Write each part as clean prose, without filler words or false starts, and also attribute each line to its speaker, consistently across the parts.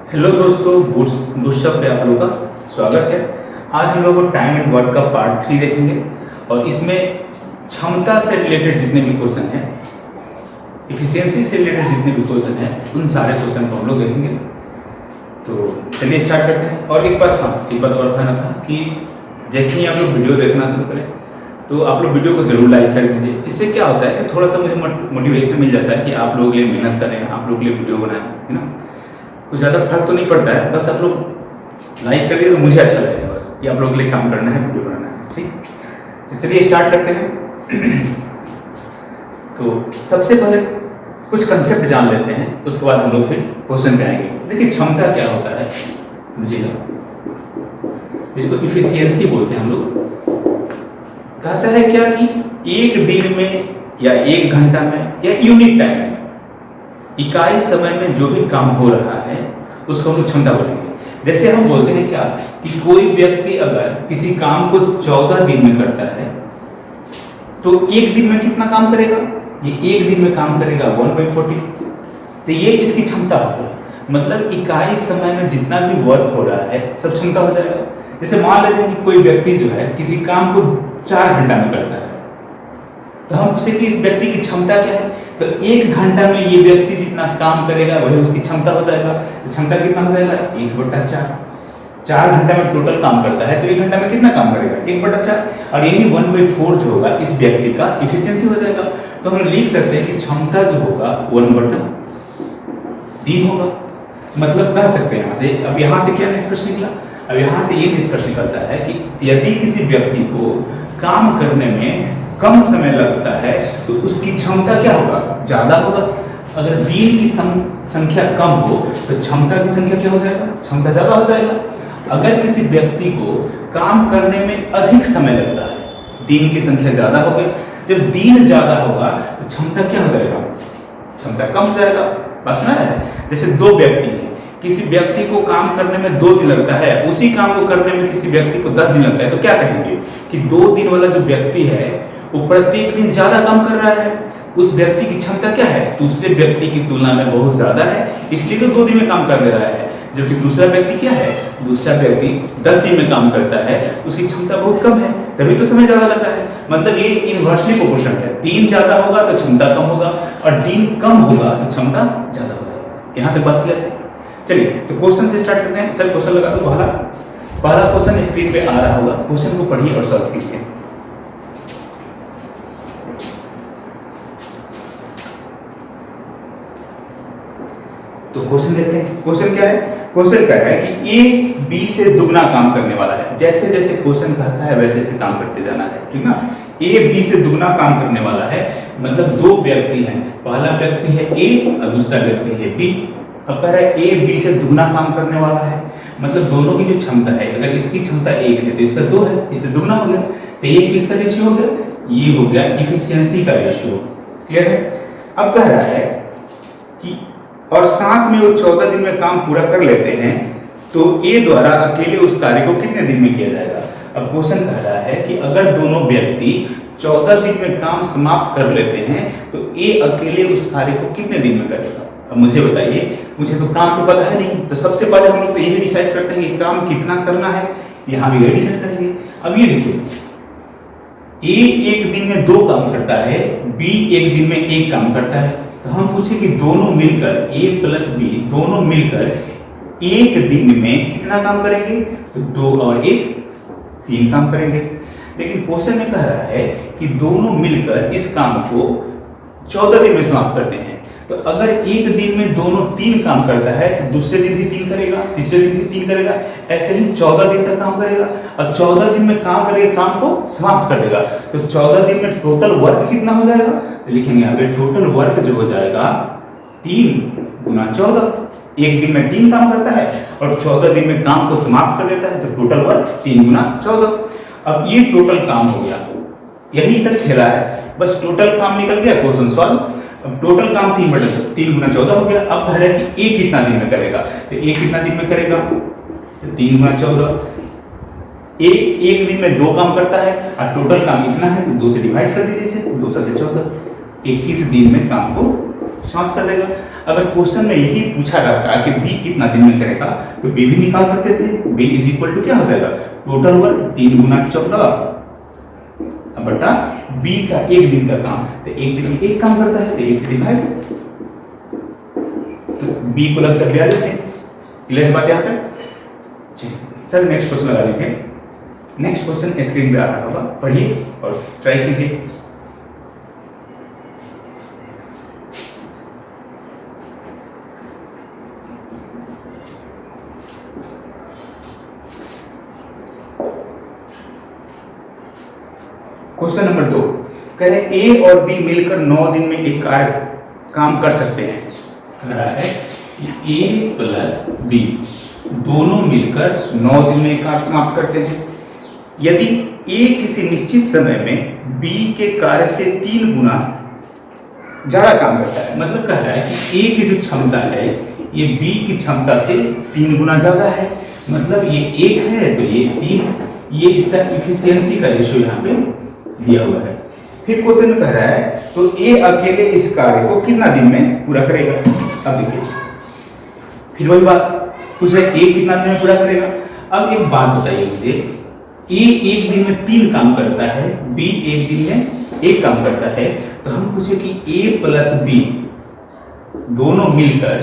Speaker 1: Hello दोस्तों, goods पे आप लोगों का स्वागत है। आज हम लोग टाइम एंड वर्क का पार्ट 3 देखेंगे और इसमें क्षमता से रिलेटेड जितने भी क्वेश्चन हैं, इफिशियंसी से रिलेटेड जितने भी क्वेश्चन हैं, उन सारे क्वेश्चन को हम लोग देखेंगे। तो चलिए स्टार्ट करते हैं। और एक बात और कहना था कि जैसे ही आप लोग वीडियो देखना शुरू करें तो आप लोग वीडियो को जरूर लाइक कर दीजिए। इससे क्या होता है कि थोड़ा सा मुझे मोटिवेशन मिल जाता है कि आप लोगों के लिए मेहनत करें, आप लोगों के लिए वीडियो बनाएं, है ना। कुछ ज़्यादा फर्क तो नहीं पड़ता है, बस आप लोग लाइक करिए तो मुझे अच्छा लगेगा, बस कि आप लोगों के लिए काम करना है, वीडियो बनाना है। ठीक, तो चलिए स्टार्ट करते हैं। तो सबसे पहले कुछ कंसेप्ट जान लेते हैं, उसके बाद हम लोग फिर क्वेश्चन पे आएंगे। देखिए क्षमता क्या होता है समझिएगा, जिसको इफिशियंसी बोलते हैं हम लोग। कहता है क्या कि एक दिन में या एक घंटा में या यूनिट टाइम में, इकाई समय में जो भी काम हो रहा है उसको हम लोग क्षमता बोलेंगे। जैसे हम बोलते हैं क्या कि कोई व्यक्ति अगर किसी काम को 14 दिन में करता है तो एक दिन में कितना काम करेगा? ये एक दिन में काम करेगा 1/40। तो ये इसकी क्षमता होगी। मतलब इकाई समय में जितना भी वर्क हो रहा है सब क्षमता हो जाएगा। जैसे मान लेते हैं कि कोई व्यक्ति जो है किसी काम को 4 घंटा में करता है, तो हम पूछे कि इस व्यक्ति की क्षमता क्या है, तो एक घंटा में ये व्यक्ति जितना काम करेगा वही उसकी क्षमता हो जाएगा। तो क्षमता कितना हो जाएगा? 1/4। 4 घंटा में टोटल काम करता है तो एक घंटा में कितना काम करेगा? 1/4। और यही 1/4 जो होगा इस व्यक्ति का इफिशियंसी हो जाएगा। तो हम लिख सकते हैं कि क्षमता जो होगा 1/3 होगा। मतलब कह सकते हैं यहाँ से, अब यहाँ से क्या निष्कर्ष निकला? अब यहाँ से ये निष्कर्ष निकलता है कि यदि किसी व्यक्ति को काम करने में कम समय लगता है तो उसकी क्षमता क्या होगा? ज्यादा होगा। अगर दिन की संख्या कम हो तो क्षमता की संख्या क्या हो जाएगा? क्षमता ज्यादा हो जाएगा। अगर किसी व्यक्ति को काम करने में अधिक समय लगता है, दिन की संख्या ज्यादा हो गई, जब दिन ज्यादा होगा तो क्षमता क्या हो जाएगा? क्षमता कम हो जाएगा। बस ना है, जैसे दो व्यक्ति हैं, किसी व्यक्ति को काम करने में 2 दिन लगता है, उसी काम को करने में किसी व्यक्ति को 10 दिन लगता है, तो क्या कहेंगे कि 2 दिन वाला जो व्यक्ति है वो प्रत्येक दिन ज्यादा काम कर रहा है, उस व्यक्ति की क्षमता क्या है? दूसरे व्यक्ति की तुलना में बहुत ज्यादा है, इसलिए तो 2 दिन में काम कर दे रहा है। जबकि दूसरा व्यक्ति क्या है? दूसरा व्यक्ति 10 दिन में काम करता है, उसकी क्षमता बहुत कम है, तभी तो समय ज्यादा लग रहा है। मतलब ये इनवर्सली प्रोपोर्शन है। दिन ज्यादा होगा तो क्षमता कम होगा और दिन कम होगा तो क्षमता ज्यादा होगा। यहाँ तक बात क्लियर है? चलिए तो क्वेश्चन से स्टार्ट करते हैं। सर क्वेश्चन लगा दो। पहला क्वेश्चन स्क्रीन पे आ रहा होगा, क्वेश्चन को पढ़िए और सॉल्व कीजिए। तो क्वेश्चन देखते हैं। क्वेश्चन क्या है? क्वेश्चन क्या है कि ए बी से दुगना काम करने वाला है। जैसे जैसे क्वेश्चन कहता है वैसे वैसे काम करते जाना है, ठीक ना। ए बी से दुगना काम करने वाला है, मतलब 2 व्यक्ति हैं, पहला व्यक्ति है ए और दूसरा व्यक्ति है बी। अब कह रहा है ए बी से दुगना काम करने वाला है, मतलब दोनों की जो क्षमता है, अगर इसकी क्षमता 1 है तो इसका 2 है, इससे दुगना हो गया। तो ये किसका रेशियो हो गया? ये हो गया इफिशियंसी का रेशियो। क्लियर है? अब कह रहा है कि और साथ में वो 14 दिन में काम पूरा कर लेते हैं तो ए द्वारा अकेले उस कार्य को कितने दिन में किया जाएगा? अब क्वेश्चन कह रहा है कि अगर दोनों व्यक्ति 14 दिन में काम समाप्त कर लेते हैं तो ए अकेले उस कार्य को कितने दिन में करेगा? अब मुझे बताइए, मुझे तो काम तो पता है नहीं, तो सबसे पहले हम लोग तो यही डिसाइड करते हैं कि काम कितना करना है, यहाँ भी यही डिसाइड करेंगे। अब ये देखिए, ए एक दिन में 2 काम करता है, बी एक दिन में 1 काम करता है। तो हम पूछे कि दोनों मिलकर ए प्लस बी दोनों मिलकर एक दिन में कितना काम करेंगे? तो 2 और 1 3 काम करेंगे। लेकिन क्वेश्चन में कह रहा है कि दोनों मिलकर इस काम को 14 दिन में समाप्त करते हैं। तो अगर एक दिन में दोनों 3 काम करता है तो दूसरे दिन भी 3 करेगा, तीसरे दिन भी 3 करेगा, ऐसे ही 14 दिन तक काम करेगा और 14 दिन में काम करके काम को समाप्त कर देगा। तो 14 दिन में टोटल वर्क कितना हो जाएगा? तो लिखेंगे यहाँ पे टोटल वर्क जो हो जाएगा 3 गुना 14। एक दिन में 3 काम करता है और 14 दिन में काम को समाप्त कर देता है, तो टोटल वर्क 3 गुना 14। अब ये टोटल काम हो गया, यही तक खेला है, बस टोटल काम निकल गया, क्वेश्चन सॉल्व। अब टोटल काम 3 गुना 14 हो गया। अब कह रहा है कि ए कितना दिन में करेगा? तो ए कितना दिन में करेगा? तो 3 गुना 14। ए एक दिन में 2 काम करता है और टोटल काम इतना है, तो 2 से डिवाइड कर दीजिए इसे, 2 से 14, 21 दिन में काम को समाप्त कर देगा। अगर क्वेश्चन में यही पूछा रहता कि बी कितना दिन में करेगा तो बी भी निकाल सकते थे। बी इज इक्वल टू क्या हो जाएगा, टोटल वर्क 3 गुना 14 बटा बी का एक दिन का काम, तो एक दिन में एक काम करता है तो एक से डिवाइड, तो बी को लगता है 42 है। क्लियर बात यहां तक? सर नेक्स्ट क्वेश्चन लगा दीजिए। नेक्स्ट क्वेश्चन स्क्रीन पे आ रहा होगा, पढ़िए और ट्राई कीजिए। क्वेश्चन नंबर 2 कह रहे ए और बी मिलकर 9 दिन में एक कार्य काम कर सकते हैं। कह रहा है कि ए प्लस बी दोनों मिलकर 9 दिन में एक कार्य समाप्त करते हैं। यदि ए किसी निश्चित समय में बी के कार्य से 3 गुना ज्यादा काम करता है, मतलब कह रहा है कि ए की जो क्षमता है ये बी की क्षमता से 3 गुना ज्यादा है, मतलब ये 1 है तो ये 3 है। ये इसका इफिशियंसी का रेशियो यहाँ पे दिया हुआ है। फिर क्वेश्चन में कह रहा है तो ए अकेले इस कार्य को कितना दिन में पूरा करेगा। अब देखिए फिर वही बात पूछ रहा है ए कितना दिन में पूरा करेगा। अब एक बात बताइए मुझे, ए एक दिन में 3 काम करता है, बी एक दिन में 1 काम करता है, तो हम पूछे कि ए प्लस बी दोनों मिलकर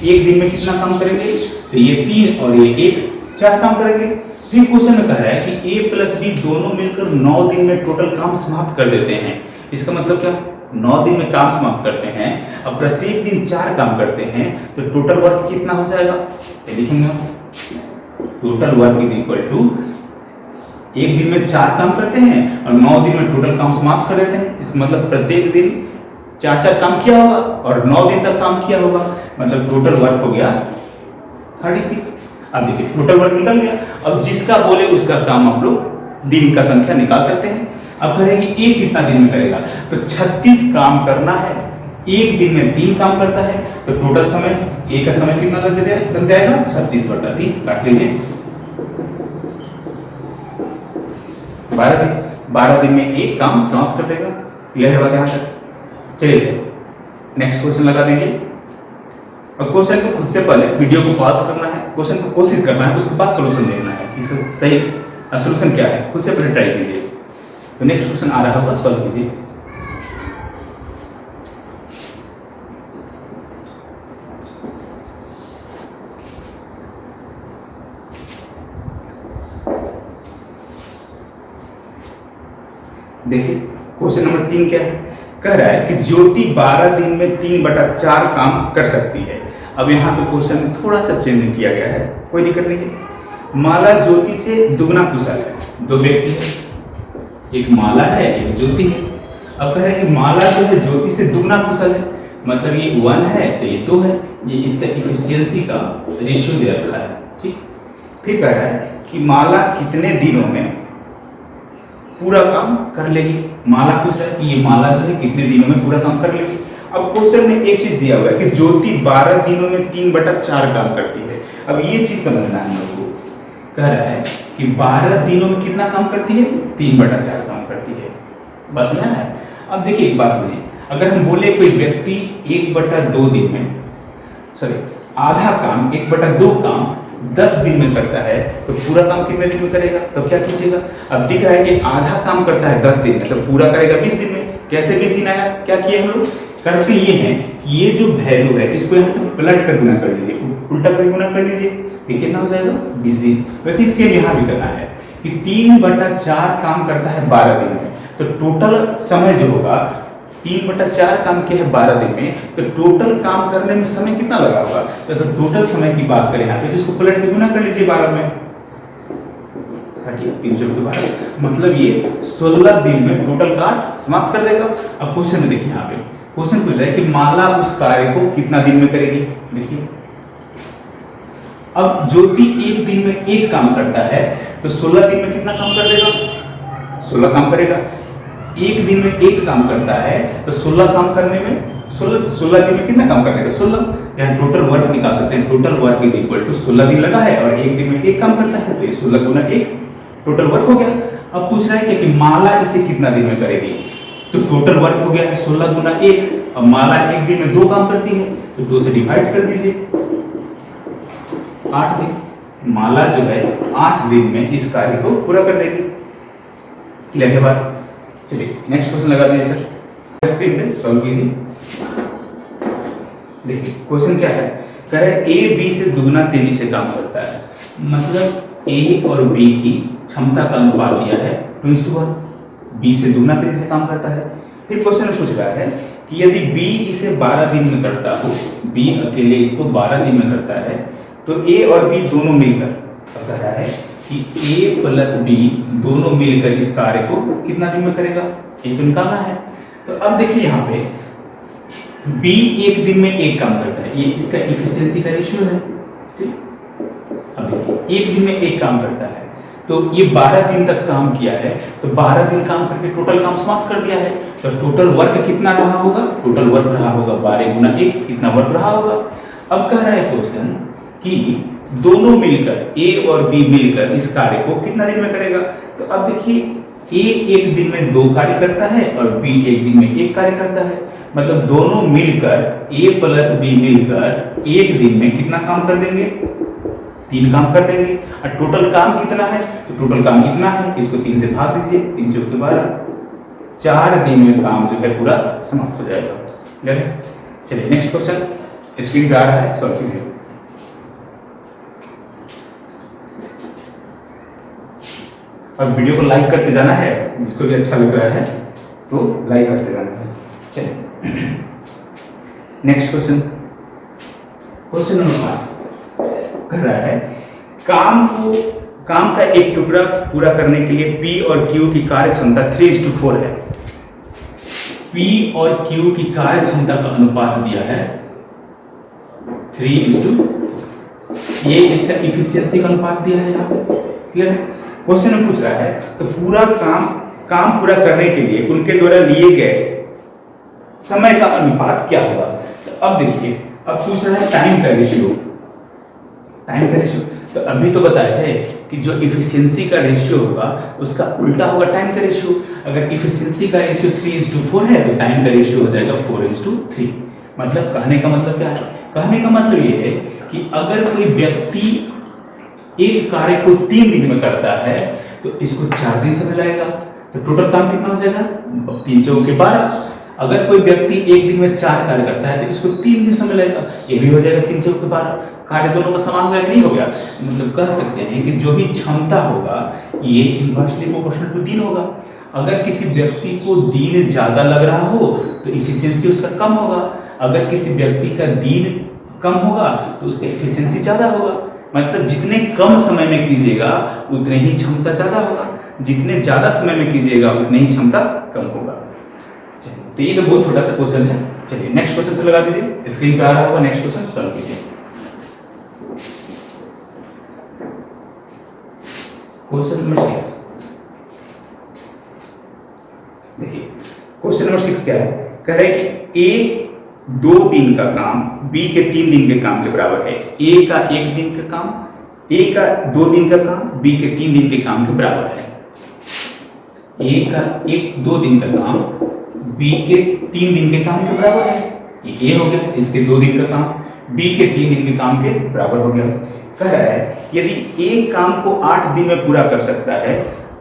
Speaker 1: एक दिन में कितना काम करेंगे, तो ये 3 और ये 1 4 काम करेंगे। फिर क्वेश्चन में कह रहा है कि ए प्लस बी दोनों मिलकर 9 दिन में टोटल काम समाप्त कर देते हैं। इसका मतलब क्या, 9 दिन में काम समाप्त करते हैं, अब प्रत्येक दिन 4 काम करते हैं, तो टोटल वर्क कितना हो जाएगा, ये लिखेंगे total work is equal to एक दिन में 4 काम करते हैं और 9 दिन में टोटल काम समाप्त कर देते हैं। इसका मतलब प्रत्येक दिन 4 काम किया होगा और 9 दिन तक काम किया होगा, मतलब टोटल वर्क हो गया 36। अब देखिए टोटल वर्क निकल गया। अब जिसका बोले उसका काम हम लोग दिन का संख्या निकाल सकते हैं। अब कहेंगे ए कितना दिन में करेगा, तो 36 काम करना है, एक दिन में 3 काम करता है, तो टोटल समय ए का समय कितना लग जाएगा 36/3 काट लीजिए 12 दिन में एक काम समाप्त कर देगा। क्लियर है बात यहाँ तक? चलिए सर नेक्स्ट क्वेश्चन लगा दीजिए। और क्वेश्चन को खुद से पहले वीडियो को पॉज करना है, क्वेश्चन को कोशिश करना है, उसके बाद सॉल्यूशन देखना है इसका सही सॉल्यूशन क्या है, खुद से पहले ट्राई कीजिए। तो नेक्स्ट क्वेश्चन आ रहा होगा, सॉल्व कीजिए। देखिए क्वेश्चन नंबर 3 क्या है, कह रहा है कि ज्योति 12 दिन में 3/4 काम कर सकती है। अब यहाँ पे क्वेश्चन थोड़ा सा चेंज किया गया है, कोई दिक्कत नहीं है। माला ज्योति से दुगना कुशल है, 2 व्यक्ति है, एक माला है एक ज्योति है। अब कह रहे हैं कि माला जो है ज्योति से दुगना कुशल है, मतलब ये 1 है तो ये 2 है, ये इसका इफिशियंसी का रेशियो दे रखा है। ठीक, फिर कह रहा है कि माला कितने दिनों में पूरा काम कर लेगी। माला पूछ रहा है कि ये माला जो है कितने दिनों में पूरा काम कर लेगी। अब क्वेश्चन में एक चीज दिया हुआ है कि ज्योति 12 दिनों में 3/4 काम करती है। अब ये चीज समझना है हम लोग को, कह रहा है कि 12 दिनों में कितना काम करती है, 3/4 काम करती है। बस में है। अब देखिए एक बात सुनिए, अगर हम बोले कोई व्यक्ति 1/2 दिन में आधा काम 1/2 काम 10 दिन में करता है, तो पूरा काम कितने दिन में करेगा, तो क्या कीजिएगा। अब दिख रहा है कि आधा काम करता है 10 दिन में, तो पूरा करेगा 20 दिन में। कैसे 20 दिन आया, क्या किए हम लोग, करते ये हैं कि ये जो वैल्यू है इसको यहाँ से पलट कर गुना कर लीजिए, उल्टा कर गुना कर लीजिए, तो कितना हो जाएगा 20 दिन। वैसे सेम यहाँ भी करना है कि 3/4 काम करता है 12 दिन में, तो टोटल समय जो होगा 3/4 काम किया है 12 दिन में, तो टोटल काम करने में समय कितना लगा होगा। तो अगर टोटल समय की बात करें यहाँ पे, तो इसको पलट के गुना कर लीजिए 12 में, 312, मतलब ये 16 दिन में टोटल कार्य समाप्त कर देगा। अब क्वेश्चन में देखिए, यहाँ पे क्वेश्चन पूछ रहा है कि माला उस कार्य को कितना दिन में करेगी। देखिए अब ज्योति एक दिन में 1 काम करता है, तो 16 दिन में कितना काम कर देगा, 16 काम करेगा। एक दिन में 1 काम करता है, तो 16 काम करने में 16 दिन में कितना काम कर देगा, 16। यहाँ टोटल वर्क निकाल सकते हैं, total work is equal to 16 दिन लगा है और एक दिन में 1 काम करता है, तो ये 16 गुना 1 टोटल वर्क हो गया। अब पूछ रहा है कि माला इसे कितना दिन में करेगी। तो टोटल वर्क हो गया है 16 गुना 1। अब माला एक दिन में 2 काम करती है तो 2 से डिवाइड कर दीजिए, 8 दिन। माला जो है 8 दिन में इस कार्य को पूरा कर देगी। क्लियर है बात? चलिए नेक्स्ट क्वेश्चन लगा दीजिए सर, स्क्रीन पे सॉल्व कीजिए। देखिए क्वेश्चन क्या है, कह रहे ए बी से दुगना तेजी से काम करता है, मतलब ए और बी की क्षमता का अनुपात दिया है 2:1, बी से दुगना तेजी से काम करता है। फिर क्वेश्चन पूछ रहा है कि यदि बी इसे 12 दिन में करता हो, बी अकेले इसको 12 दिन में करता है, तो ए और बी दोनों मिलकर, कह रहा है कि ए प्लस बी दोनों मिलकर इस कार्य को कितना दिन में करेगा, ये तो निकालना है। तो अब देखिए यहाँ पे बी एक दिन में एक काम करता है, ये इसका इफिशियंसी का रेशियो है, ठीक। अब देखिए एक दिन में एक काम करता है, तो ये 12 दिन तक काम किया है, तो 12 दिन काम करके टोटल काम समाप्त कर दिया है। तो टोटल वर्क कितना रहा होगा, टोटल वर्क रहा होगा 12 गुना 1, इतना वर्क रहा होगा। अब कह रहा है क्वेश्चन कि दोनों मिलकर ए और बी मिलकर इस कार्य को कितना दिन में करेगा। तो अब देखिए ए एक दिन में 2 कार्य करता है और बी एक दिन में 1 कार्य करता है, मतलब दोनों मिलकर ए प्लस बी मिलकर एक दिन में कितना काम कर देंगे, 3 काम कर देंगे। और टोटल काम कितना है, तो टोटल काम इतना है, इसको 3 से भाग दीजिए, 3 चौके 12, 4 दिन में काम जो है पूरा समाप्त हो जाएगा। क्लियर है? चलिए नेक्स्ट क्वेश्चन स्क्रीन पे आ रहा है, सॉल्व कीजिए। अब वीडियो को लाइक करते जाना है, जिसको भी अच्छा लग रहा है तो लाइक करते जाना है। चलिए नेक्स्ट क्वेश्चन, क्वेश्चन नंबर 5 कह रहा है काम का एक टुकड़ा पूरा करने के लिए P और Q की कार्य क्षमता 3:4 है। P और Q की कार्य क्षमता का अनुपात दिया है 3:4, ये इसका इफिशियंसी का अनुपात दिया है यहाँ पे। क्लियर है? क्वेश्चन में पूछ रहा है तो पूरा काम पूरा करने के लिए उनके द्वारा लिए गए समय का अनुपात क्या होगा। तो अब देखिए, अब पूछ रहा है टाइम का रेशियो, टाइम का रेशियो। तो अभी तो बताए थे कि जो इफिशियंसी का रेशियो होगा उसका उल्टा होगा टाइम का रेशियो। अगर इफिशियंसी का रेशियो 3:4 है तो टाइम का रेशियो हो जाएगा 4:3। मतलब कहने का मतलब क्या है, कहने का मतलब ये है कि अगर कोई व्यक्ति एक कार्य को 3 दिन में करता है तो इसको 4 दिन समय लगेगा, तो टोटल काम कितना हो जाएगा, 3 चौके 12। अगर कोई व्यक्ति एक दिन में 4 कार्य करता है तो इसको 3 दिन समय लगेगा, ये भी हो जाएगा 3 चौके 12। कार्य दोनों का समान हो गया कि नहीं हो गया। मतलब कह सकते हैं कि जो भी क्षमता होगा ये इनवर्सली प्रोपोर्शनल टू दिन होगा। अगर किसी व्यक्ति को दिन ज्यादा लग रहा हो तो इफिशियंसी उसका कम होगा, अगर किसी व्यक्ति का दिन कम होगा तो उसका इफिशियंसी ज्यादा होगा। मतलब जितने कम समय में कीजिएगा उतने ही क्षमता ज्यादा होगा, जितने ज्यादा समय में कीजिएगा उतने ही क्षमता कम होगा। चलिए, तो ये तो बहुत छोटा सा क्वेश्चन है। चलिए नेक्स्ट क्वेश्चन से लगा दीजिए, स्क्रीन पे आ रहा होगा, नेक्स्ट क्वेश्चन सॉल्व कीजिए। क्वेश्चन नंबर 6, देखिए क्वेश्चन नंबर 6 क्या है, कह रहे हैं कि ए 2 दिन का काम बी के 3 दिन के काम के बराबर है। ए का 1 दिन का काम, ए का 2 दिन का काम बी के 3 दिन के काम के बराबर है। ए का 2 दिन का काम बी के 3 दिन के काम के बराबर है। ये ए हो गया, इसके 2 दिन का काम बी के 3 दिन के काम के बराबर हो गया। कह रहा है यदि एक काम को 8 दिन में पूरा कर सकता है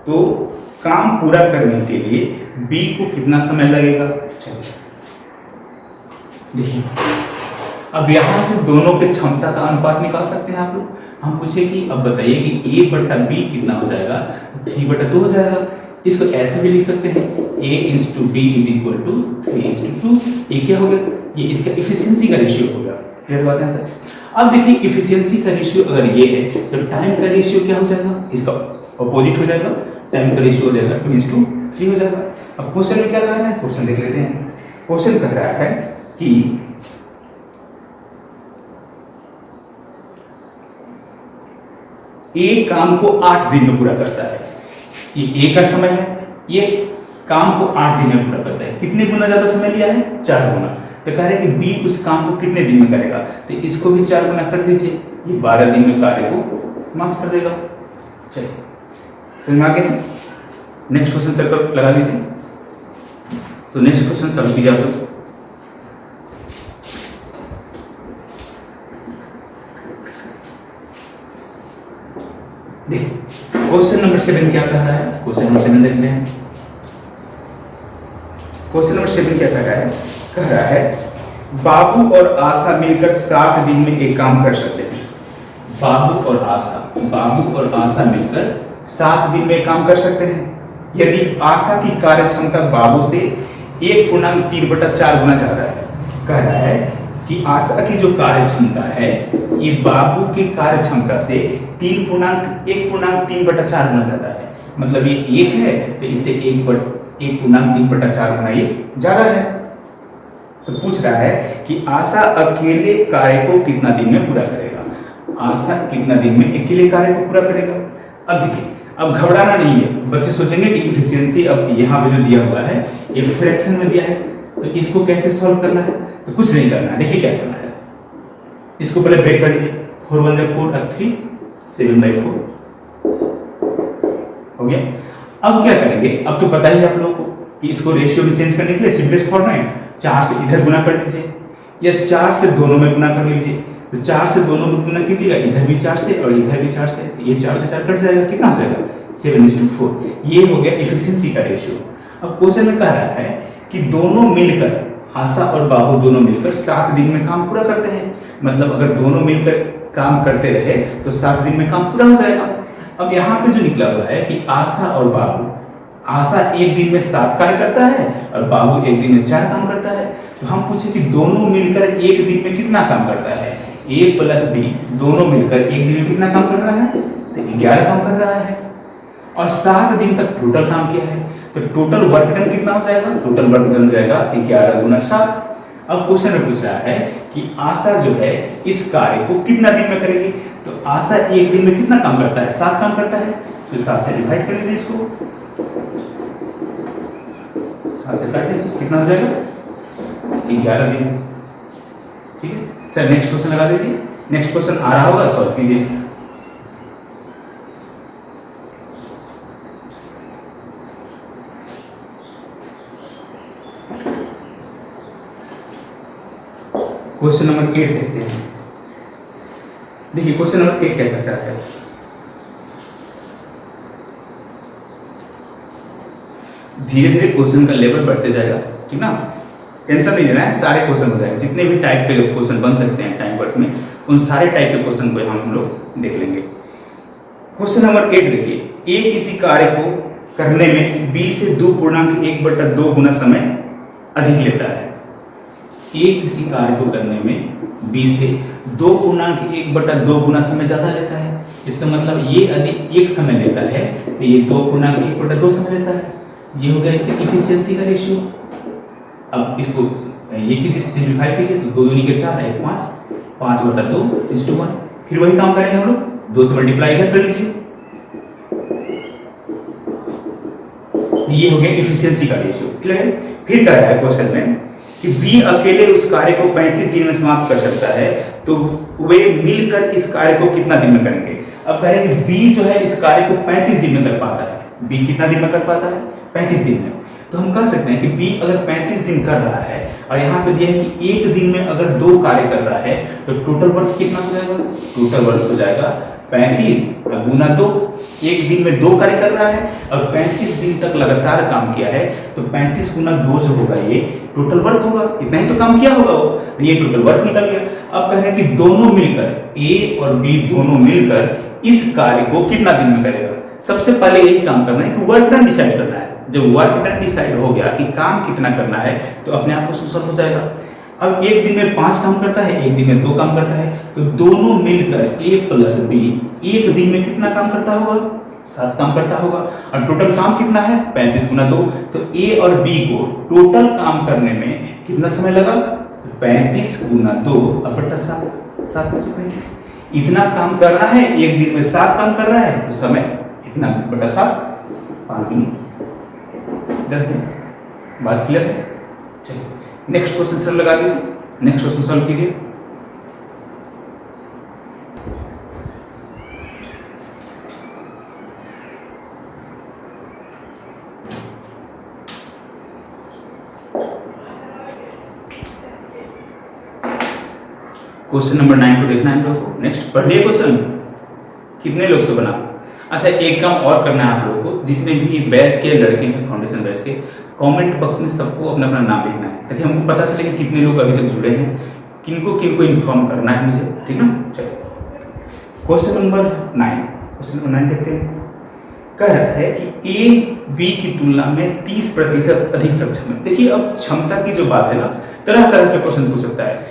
Speaker 1: तो काम पूरा करने के लिए बी को कितना समय लगेगा। चलिए देखिए, अब यहां से दोनों के क्षमता का अनुपात निकाल सकते हैं आप लोग। हम पूछे कि अब बताइए कि a बटा b कितना हो जाएगा, 3/2 हो जाएगा। इसको ऐसे भी लिख सकते हैं a/b = 3:2। ये क्या हो गया, ये इसका इफिशियंसी का रेशियो हो गया। क्लियर बात है? अब देखिए इफिशियंसी का रेशियो अगर ये है तो टाइम का रेशियो क्या हो जाएगा, इसका अपोजिट हो जाएगा, टाइम का रेशियो हो जाएगा 2:3 हो जाएगा। अब क्वेश्चन में क्या कह रहा है, क्वेश्चन देख लेते हैं। क्वेश्चन कह रहा है कि एक काम को 8 दिन में पूरा करता है। ये ए का समय है, ये काम को 8 दिन में पूरा करता है। कितने गुना ज्यादा समय लिया है, 4 गुना। तो कह रहे हैं कि बी उस काम को कितने दिन में करेगा, तो इसको भी 4 गुना कर दीजिए, ये 12 दिन में कार्य को समाप्त कर देगा। चलिए समझ में आ गया। नेक्स्ट क्वेश्चन सर्कल लगा दीजिए। तो नेक्स्ट क्वेश्चन सॉल्व कीजिए आप लोग। देखिए क्वेश्चन नंबर 7 क्या कह रहा है, क्वेश्चन नंबर 7 देखते हैं। क्वेश्चन नंबर 7 क्या कह रहा है, कह रहा है बाबू और आशा मिलकर 7 दिन में एक काम कर सकते हैं। बाबू और आशा मिलकर 7 दिन में एक काम कर सकते हैं। यदि आशा की कार्य क्षमता बाबू से 1.3/4 गुना ज्यादा है। कह रहा है कि आशा की जो कार्य क्षमता है ये बाबू की कार्य क्षमता से 1.3/4 गुना ज्यादा है। मतलब ये 1 है तो इससे 1.3/4 गुना ये ज्यादा है। तो पूछ रहा है कि आशा अकेले कार्य को कितना दिन में पूरा करेगा। आशा कितना दिन में अकेले कार्य को पूरा करेगा। अब देखिए, अब घबराना नहीं है। बच्चे सोचेंगे कि इफिशियंसी अब यहाँ पे जो दिया हुआ है ये फ्रैक्शन में दिया है, तो इसको कैसे सॉल्व करना है। तो कुछ नहीं करना है। देखिए क्या करना है, इसको पहले ब्रेक कर लीजिए। 4 1 4 और 3 7/4 हो गया। अब क्या करेंगे, अब तो पता ही है आप लोगों को कि इसको रेशियो में चेंज करने के लिए सिंपलेस्ट फॉर्म है 4 से इधर गुना कर लीजिए या 4 से दोनों में गुना कर लीजिए। तो 4 से दोनों में गुना कीजिएगा, इधर भी 4 से और इधर भी 4 से, तो ये 4 से 4 कट जाएगा, कितना हो जाएगा 7:4। ये हो गया एफिशिएंसी का रेशियो। अब क्वेश्चन में कह रहा है कि दोनों मिलकर, आशा और बाबू दोनों मिलकर 7 दिन में काम पूरा करते हैं। मतलब अगर दोनों मिलकर काम करते रहे तो 7 दिन में काम पूरा हो जाएगा। अब यहाँ पे जो निकला हुआ है कि आशा और बाबू, आशा एक दिन में 7 कार्य करता है और बाबू एक दिन में 4 काम करता है। तो हम पूछे कि दोनों मिलकर एक दिन में कितना काम करता है। A + B दोनों मिलकर एक दिन में कितना काम कर रहा है, तो 11 काम कर रहा है और 7 दिन तक टोटल काम किया है। तो टोटल वर्क डन कितना हो जाएगा, टोटल वर्क डन हो जाएगा 11 × 7। अब क्वेश्चन में पूछ रहा है कि आशा जो है इस कार्य को कितना दिन में करेगी। तो आशा एक दिन में कितना काम करता है, 7 काम करता है। तो 7 से डिवाइड कर लीजिए इसको, 7 से काट लीजिए, कितना हो जाएगा 11 दिन। ठीक है सर, नेक्स्ट क्वेश्चन लगा दीजिए। नेक्स्ट क्वेश्चन आ रहा होगा, सॉल्व कीजिए। क्वेश्चन नंबर 8 देखते हैं। देखिए क्वेश्चन नंबर 8 क्या कहता है, धीरे धीरे क्वेश्चन का लेवल बढ़ते जाएगा, ठीक ना, टेंशन नहीं लेना है, सारे क्वेश्चन हो जाएंगे। जितने भी टाइप के क्वेश्चन बन सकते हैं टाइम वर्क में, उन सारे टाइप के क्वेश्चन को हम लोग देख लेंगे। क्वेश्चन नंबर 8 देखिए, ए किसी कार्य को करने में b से 2.1/2 गुना समय अधिक लेता है। ए किसी कार्य को करने में b से 2.1/2 गुना समय ज्यादा लेता है। इसका मतलब ये यदि 1 समय लेता है तो ये 2.1/2 समय लेता है। ये हो गया इसका इफिशियंसी का रेशियो। अब इसको ये कीजिए, सिंप्लीफाई कीजिए, तो 2 दूनी के 4 1 5, 5/2 1। फिर वही काम करेंगे हम लोग, 2 से मल्टीप्लाई इधर कर लीजिए। ये हो गया इफिशियंसी का रेशियो, क्लियर है। फिर कह रहा है क्वेश्चन में कि बी अकेले उस कार्य को 35 दिन में समाप्त कर सकता है, तो वे मिलकर इस कार्य को कितना दिन में करेंगे। अब कह रहे हैं कि बी जो है इस कार्य को 35 दिन में कर पाता है। बी कितना दिन में कर पाता है, 35 दिन में। तो हम कह सकते हैं कि बी अगर 35 दिन कर रहा है और यहाँ पे दिया है कि एक दिन में अगर 2 कार्य कर रहा है, तो टोटल वर्क कितना हो जाएगा, टोटल वर्क हो जाएगा 35 गुना 2। एक दिन में 2 कार्य कर रहा है और 35 दिन तक लगातार काम किया है, तो 35 गुना 2 जो होगा ये टोटल वर्क होगा। इतना ही तो काम किया होगा वो, तो ये टोटल वर्क निकल गया। अब कह रहे हैं कि दोनों मिलकर, ए और बी दोनों मिलकर इस कार्य को कितना दिन में करेगा। सबसे पहले यही काम करना है कि वर्क डन डिसाइड करना है। जब वर्क डन डिसाइड हो गया कि काम कितना करना है, तो अपने आप को सॉल्व हो जाएगा। अब एक दिन में 5 काम करता है, एक दिन में 2 काम करता है, तो दोनों मिलकर a + b एक दिन में कितना काम करता होगा, 7 काम करता होगा। और टोटल काम कितना है 35 गुना 2, तो a और b को टोटल काम करने में कितना समय लगा, 35 गुना 2/7, 7/35। इतना काम कर रहा है, एक दिन में 7 काम कर रहा है, तो समय इतना बटा 7, 5 दिन 10 दिन। बात क्लियर है। चलिए नेक्स्ट क्वेश्चन सर लगा दीजिए। नेक्स्ट क्वेश्चन सॉल्व कीजिए। क्वेश्चन नंबर 9 को देखना है हम लोग को। नेक्स्ट पढ़िए क्वेश्चन, कितने लोग से बना। अच्छा एक काम और करना है आप लोगों को, जितने भी बैच के लड़के हैं फाउंडेशन बैच के, कमेंट बॉक्स में सबको अपना अपना नाम लिखना है, ताकि हमको पता चले कि कितने लोग अभी तक जुड़े हैं, किनको किनको इन्फॉर्म करना है मुझे, ठीक ना। चलो क्वेश्चन नंबर 9 देखते हैं। कह रहा है कि ए बी की तुलना में 30% अधिक सक्षम है। देखिए अब क्षमता की जो बात है ना, तरह तरह के क्वेश्चन पूछ सकता है।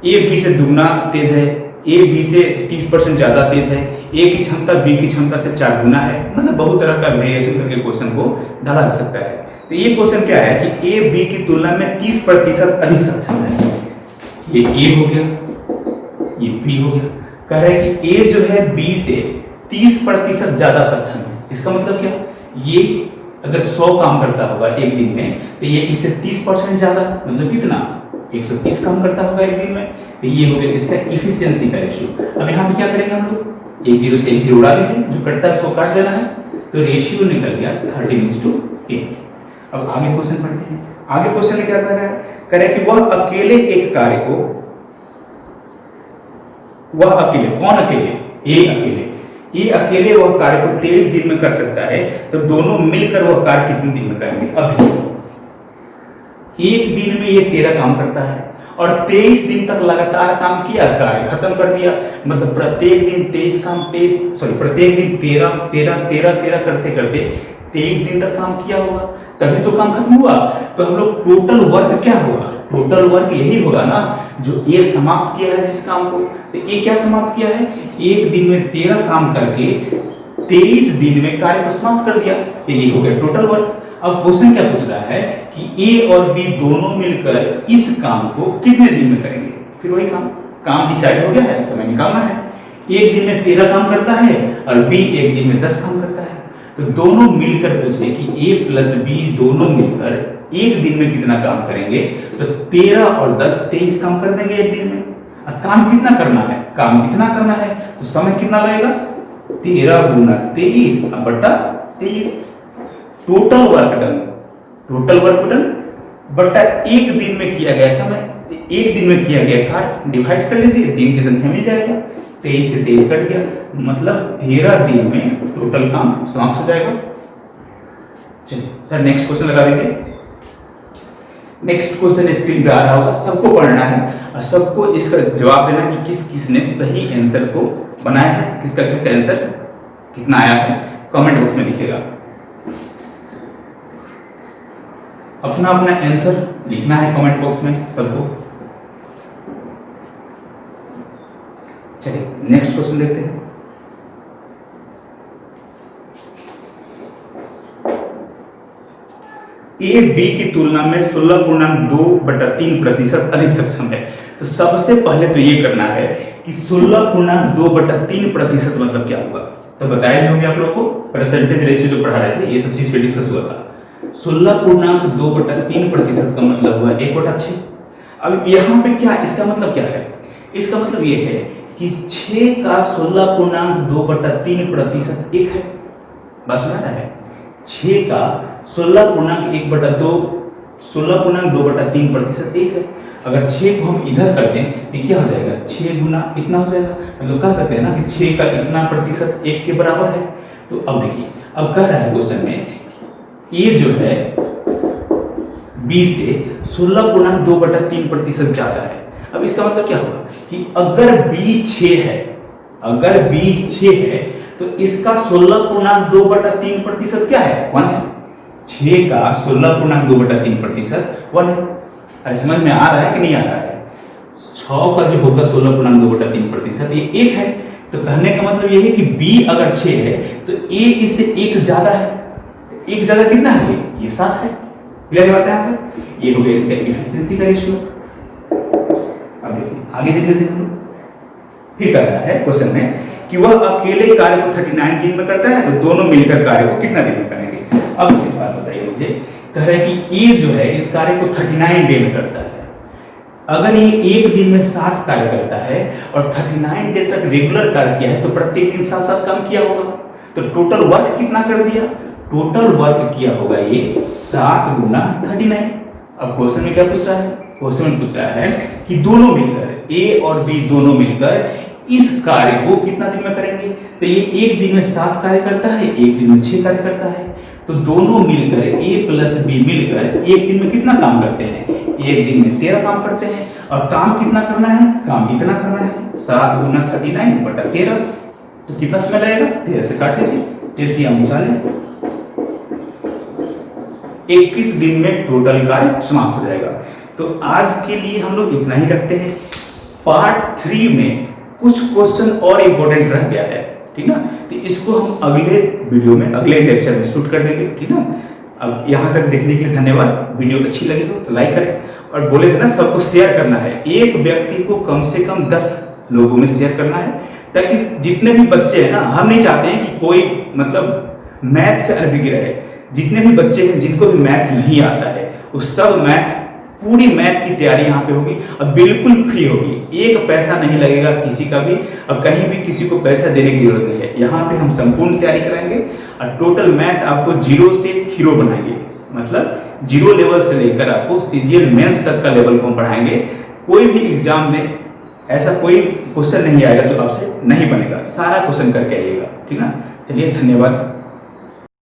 Speaker 1: ए बी से दुगना तेज है, ए बी से 30% ज्यादा तेज है, ए की क्षमता बी की क्षमता से 4 गुना है, मतलब बहुत तरह का वेरिएशन करके क्वेश्चन को डाला जा सकता है। तो ये क्वेश्चन क्या है कि ए बी की तुलना में 30% अधिक सक्षम है। ये ए हो गया, ये बी हो गया। कह रहा है कि ए जो है बी से 30% ज्यादा सक्षम है। इसका मतलब क्या, ये अगर 100 काम करता होगा एक दिन में, तो ये इससे 30% ज्यादा, मतलब कितना 130 काम करता होगा एक दिन में। तो ये हो गया इसका इफिशियंसी का रेशियो। अब यहाँ पे क्या करेंगे हम लोग, एक जीरो से एक जीरो उड़ा दीजिए, जो कटता है उसको काट देना है, तो रेशियो निकल गया 13:10। अब आगे क्वेश्चन पढ़ते हैं। आगे क्वेश्चन में क्या कर रहा है, कह रहा है कि वह अकेले एक कार्य को, वह अकेले, कौन अकेले, ए अकेले वह कार्य को 23 दिन में कर सकता है, तो दोनों मिलकर वह कार्य कितने दिन में करेंगे। अभी एक दिन में ये 13 काम करता है और 23 दिन तक लगातार काम किया, कार्य खत्म कर दिया। मतलब प्रत्येक दिन 23 काम, प्रत्येक दिन 13 करते करते 23 दिन तक काम किया होगा, तभी तो काम खत्म हुआ। तो हम लोग टोटल वर्क क्या होगा, टोटल वर्क यही होगा ना, जो ये समाप्त किया है जिस काम को। तो ये क्या समाप्त किया है, एक दिन में 13 काम करके 23 दिन में कार्य को समाप्त कर दिया, तो ये हो गया टोटल वर्क। अब क्वेश्चन क्या पूछ रहा है कि ए और बी दोनों मिलकर इस काम को कितने दिन में करेंगे। फिर वही काम डिसाइड हो गया है, समय निकालना है। एक दिन में 13 काम करता है और बी एक दिन में 10 काम करता है, तो दोनों मिलकर पूछे कि ए प्लस बी दोनों मिलकर एक दिन में कितना काम करेंगे। तो 13 और 10 23 काम कर देंगे एक दिन में। अब काम कितना करना है, काम कितना करना है, तो समय कितना लगेगा, 13 गुना 23 बटा 23। टोटल वर्क डन बटा एक दिन में किया गया समय, एक दिन में किया गया कार्य डिवाइड कर लीजिए, दिन की संख्या मिल जाएगा, 23 से 23 कट गया, मतलब 13 दिन में टोटल काम समाप्त हो जाएगा। चलिए सर नेक्स्ट क्वेश्चन लगा दीजिए। नेक्स्ट क्वेश्चन स्क्रीन पे आ रहा होगा, सबको पढ़ना है और सबको इसका जवाब देना है कि किसने सही आंसर को बनाया है, किसका आंसर कितना आया है, कमेंट बॉक्स में लिखिएगा। अपना अपना आंसर लिखना है कमेंट बॉक्स में सबको। चलिए नेक्स्ट क्वेश्चन देखते हैं। ए बी की तुलना में 16.2/3% अधिक सक्षम है। तो सबसे पहले तो ये करना है कि 16.2/3% मतलब क्या होगा, तो बताया भी होंगे आप लोगों को, परसेंटेज रेशियो जो पढ़ा रहे थे ये सब चीज पे डिस्कस हुआ था। 16.2/3% का मतलब हुआ 1/6। अब यहाँ पे क्या, इसका मतलब क्या है, इसका मतलब ये है कि 6 का 16.2/3% 1 है। बात सुना है, 6 का 16.2/3% 1 है। अगर 6 को हम इधर कर दें तो क्या हो जाएगा, 6 गुना इतना हो जाएगा। मतलब कह सकते हैं ना कि 6 का इतना प्रतिशत 1 के बराबर है। तो अब देखिए, अब कह रहा है क्वेश्चन में ए जो है बी से 16.2/3% ज्यादा है। अब इसका मतलब क्या होगा कि अगर बी 6 है, तो इसका 16.2/3% क्या है, 1 है। 6 का 16.2/3% 1 है। अरे समझ में आ रहा है कि नहीं आ रहा है, 6 का जो होगा 16.2/3% ये 1 है। तो कहने का मतलब ये है कि बी अगर 6 है तो ए इससे 1 ज्यादा है। 1 ज्यादा कितना है, ये 7 है। क्लियर बात है यहाँ पे, ये हो गया इसका इफिशियंसी का रेशियो। अब देखिए आगे देख लेते हैं हम। फिर कह रहा है क्वेश्चन में कि वह अकेले कार्य को 39 दिन में करता है, तो दोनों मिलकर कार्य को कितना दिन में करेंगे। अब एक बात बताइए मुझे, कह रहा है कि ए जो है इस कार्य को 39 डे में करता है। अगर ये एक दिन में 7 कार्य करता है और 39 डे तक रेगुलर कार्य किया है, तो प्रत्येक दिन 7-7 काम किया होगा। तो टोटल वर्क कितना कर दिया, टोटल वर्क किया होगा ये 7 गुना 39। अब क्वेश्चन में क्या पूछ रहा है, क्वेश्चन में पूछ रहा है कि दोनों मिलकर ए और बी दोनों मिलकर इस कार्य को कितना दिन में करेंगे? तो ये एक दिन में 7 कार्य करता है, एक दिन में 6 कार्य करता है। तो दोनों मिलकर ए प्लस बी मिलकर एक दिन में कितना काम करते हैं? एक दिन में 13 काम करते हैं। और काम कितना करना है? काम इतना करना है 7 गुना 39 बटा 13। तो कितना समय लगेगा? 13 से काट लीजिए, 13 39, 21 दिन में टोटल कार्य समाप्त हो जाएगा। तो आज के लिए हम लोग इतना ही रखते हैं। पार्ट 3 में कुछ क्वेश्चन और इंपॉर्टेंट रह गया है, ठीक ना? तो इसको हम अगले वीडियो में, अगले लेक्चर में शूट कर देंगे, ठीक ना? अब यहाँ तक देखने के लिए धन्यवाद। वीडियो अच्छी लगी तो लाइक करें, और बोले थे ना सबको शेयर करना है। एक व्यक्ति को कम से कम 10 लोगों में शेयर करना है, ताकि जितने भी बच्चे हैं ना, हम नहीं चाहते हैं कि कोई मतलब मैथ से अनभिज्ञ रहे। जितने भी बच्चे हैं जिनको भी मैथ नहीं आता है, वो सब पूरी मैथ की तैयारी यहाँ पे होगी और बिल्कुल फ्री होगी। एक पैसा नहीं लगेगा किसी का भी, और कहीं भी किसी को पैसा देने की जरूरत नहीं है। यहाँ पे हम संपूर्ण तैयारी कराएंगे और टोटल मैथ आपको 0 से हीरो बनाएंगे। मतलब 0 लेवल से लेकर आपको सीजीएल मेंस तक का लेवल को हम पढ़ाएंगे। कोई भी एग्जाम में ऐसा कोई क्वेश्चन नहीं आएगा जो आपसे नहीं बनेगा, सारा क्वेश्चन करके आइएगा, ठीक ना? चलिए धन्यवाद।